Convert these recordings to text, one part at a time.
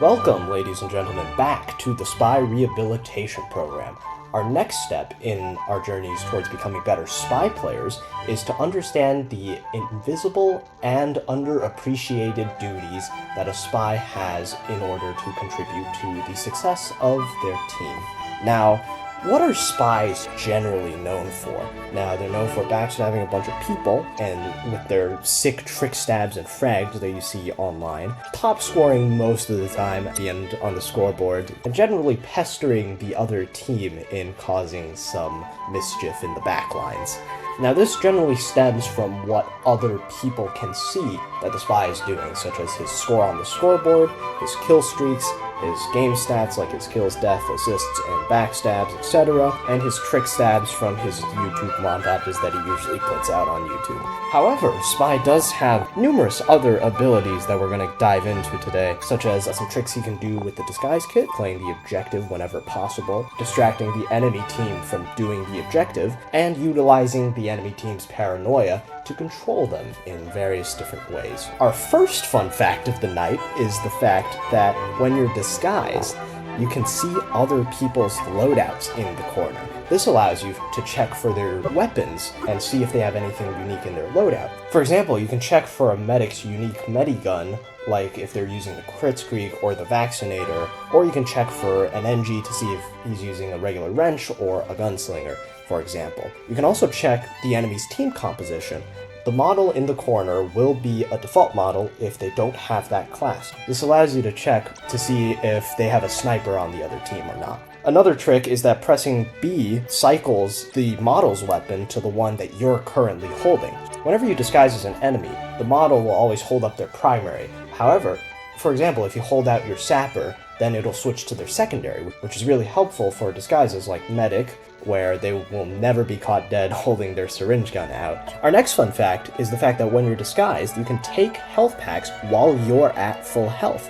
Welcome, ladies and gentlemen, back to the Spy Rehabilitation Program. Our next step in our journeys towards becoming better spy players is to understand the invisible and underappreciated duties that a spy has in order to contribute to the success of their team. Now, what are spies generally known for? Now, they're known for backstabbing a bunch of people, and with their sick trick stabs and frags that you see online, top scoring most of the time at the end on the scoreboard, and generally pestering the other team in causing some mischief in the backlines. Now, this generally stems from what other people can see that the spy is doing, such as his score on the scoreboard, his kill streaks, his game stats like his kills, death, assists, and backstabs, etc., and his trick stabs from his YouTube montages that he usually puts out on YouTube. However, Spy does have numerous other abilities that we're going to dive into today, such as some tricks he can do with the disguise kit, playing the objective whenever possible, distracting the enemy team from doing the objective, and utilizing the enemy team's paranoia to control them in various different ways. Our first fun fact of the night is the fact that when you're disguised, you can see other people's loadouts in the corner. This allows you to check for their weapons and see if they have anything unique in their loadout. For example, you can check for a medic's unique medigun, like if they're using the Kritzkrieg or the Vaccinator, or you can check for an NG to see if he's using a regular wrench or a gunslinger, for example. You can also check the enemy's team composition. The model in the corner will be a default model if they don't have that class. This allows you to check to see if they have a sniper on the other team or not. Another trick is that pressing B cycles the model's weapon to the one that you're currently holding. Whenever you disguise as an enemy, the model will always hold up their primary. However, for example, if you hold out your sapper, then it'll switch to their secondary, which is really helpful for disguises like medic, where they will never be caught dead holding their syringe gun out. Our next fun fact is the fact that when you're disguised, you can take health packs while you're at full health,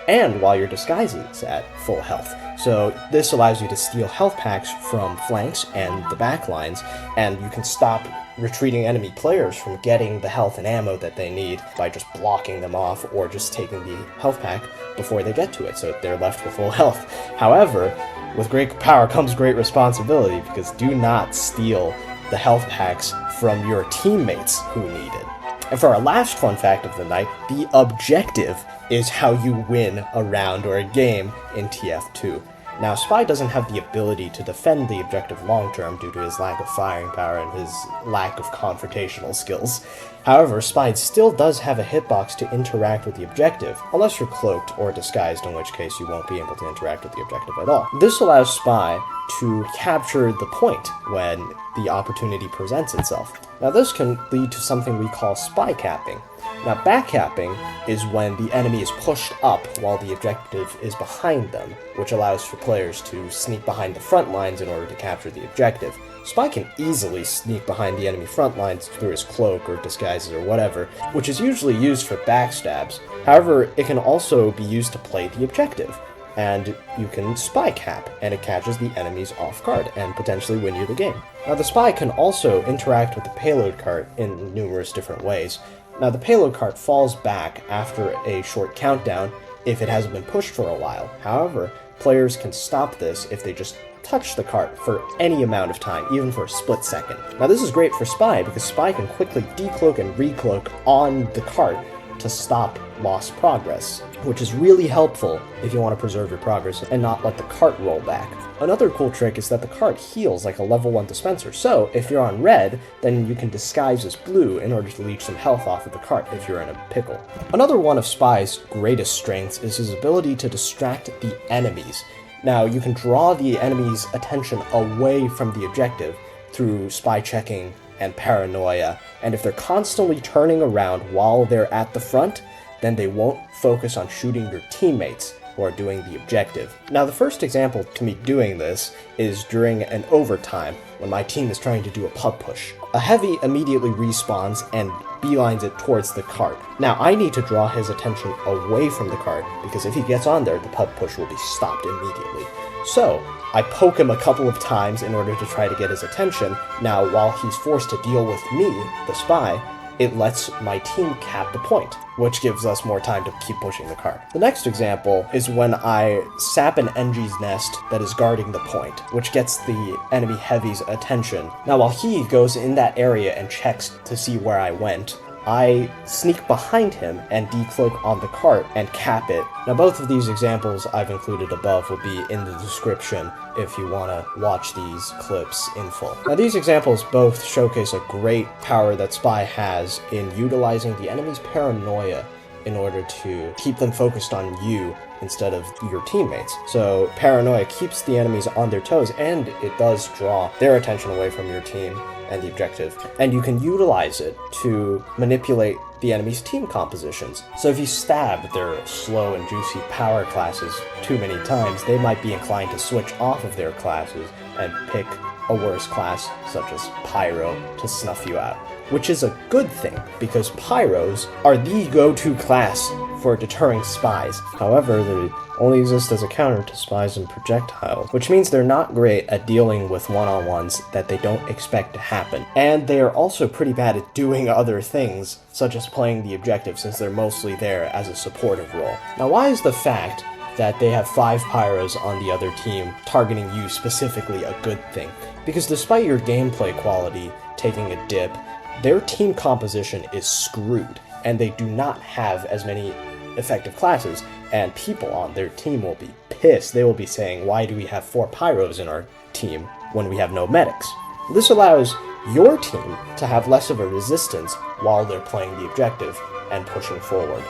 and while your disguise is at full health. So this allows you to steal health packs from flanks and the backlines, and you can stop retreating enemy players from getting the health and ammo that they need by just blocking them off or just taking the health pack before they get to it, so they're left with full health. However, with great power comes great responsibility, because do not steal the health packs from your teammates who need it. And for our last fun fact of the night, the objective is how you win a round or a game in TF2. Now, Spy doesn't have the ability to defend the objective long-term due to his lack of firing power and his lack of confrontational skills. However, Spy still does have a hitbox to interact with the objective, unless you're cloaked or disguised, in which case you won't be able to interact with the objective at all. This allows Spy to capture the point when the opportunity presents itself. Now, this can lead to something we call spy capping. Now, backcapping is when the enemy is pushed up while the objective is behind them, which allows for players to sneak behind the front lines in order to capture the objective. Spy can easily sneak behind the enemy front lines through his cloak or disguises or whatever, which is usually used for backstabs. However, it can also be used to play the objective, and you can spy cap, and it catches the enemies off guard and potentially win you the game. Now, the spy can also interact with the payload cart in numerous different ways. Now, the payload cart falls back after a short countdown if it hasn't been pushed for a while. However, players can stop this if they just touch the cart for any amount of time, even for a split second. Now, this is great for Spy because Spy can quickly decloak and recloak on the cart to stop lost progress, which is really helpful if you want to preserve your progress and not let the cart roll back. Another cool trick is that the cart heals like a level 1 dispenser, so if you're on red, then you can disguise as blue in order to leech some health off of the cart if you're in a pickle. Another one of Spy's greatest strengths is his ability to distract the enemies. Now, you can draw the enemy's attention away from the objective through spy checking and paranoia, and if they're constantly turning around while they're at the front, then they won't focus on shooting your teammates who are doing the objective. Now, the first example to me doing this is during an overtime when my team is trying to do a pub push. A heavy immediately respawns and beelines it towards the cart. Now, I need to draw his attention away from the cart, because if he gets on there, the pub push will be stopped immediately. So, I poke him a couple of times in order to try to get his attention. Now, while he's forced to deal with me, the spy, it lets my team cap the point, which gives us more time to keep pushing the card. The next example is when I sap an NG's nest that is guarding the point, which gets the enemy heavy's attention. Now while he goes in that area and checks to see where I went, I sneak behind him and decloak on the cart and cap it. Now both of these examples I've included above will be in the description if you want to watch these clips in full. Now these examples both showcase a great power that Spy has in utilizing the enemy's paranoia in order to keep them focused on you instead of your teammates. So paranoia keeps the enemies on their toes, and it does draw their attention away from your team and the objective. And you can utilize it to manipulate the enemy's team compositions. So if you stab their slow and juicy power classes too many times, they might be inclined to switch off of their classes and pick a worse class, such as Pyro, to snuff you out. Which is a good thing, because Pyros are the go-to class for deterring spies. However, they only exist as a counter to spies and projectiles, which means they're not great at dealing with one-on-ones that they don't expect to happen. And they are also pretty bad at doing other things, such as playing the objective, since they're mostly there as a supportive role. Now, why is the fact that they have 5 Pyros on the other team targeting you specifically a good thing? Because despite your gameplay quality taking a dip, their team composition is screwed, and they do not have as many effective classes, and people on their team will be pissed. They will be saying, why do we have 4 Pyros in our team when we have no medics? This allows your team to have less of a resistance while they're playing the objective and pushing forward.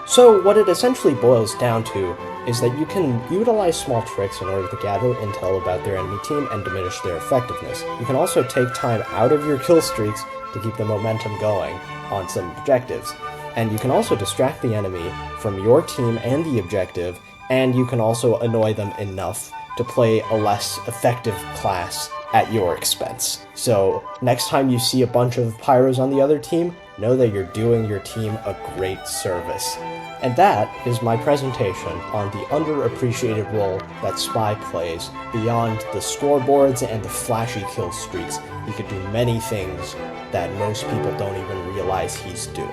So what it essentially boils down to is that you can utilize small tricks in order to gather intel about their enemy team and diminish their effectiveness. You can also take time out of your kill streaks to keep the momentum going on some objectives. And you can also distract the enemy from your team and the objective, and you can also annoy them enough to play a less effective class at your expense. So next time you see a bunch of Pyros on the other team, know that you're doing your team a great service. And that is my presentation on the underappreciated role that Spy plays. Beyond the scoreboards and the flashy kill streaks, he could do many things that most people don't even realize he's doing.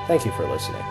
Thank you for listening.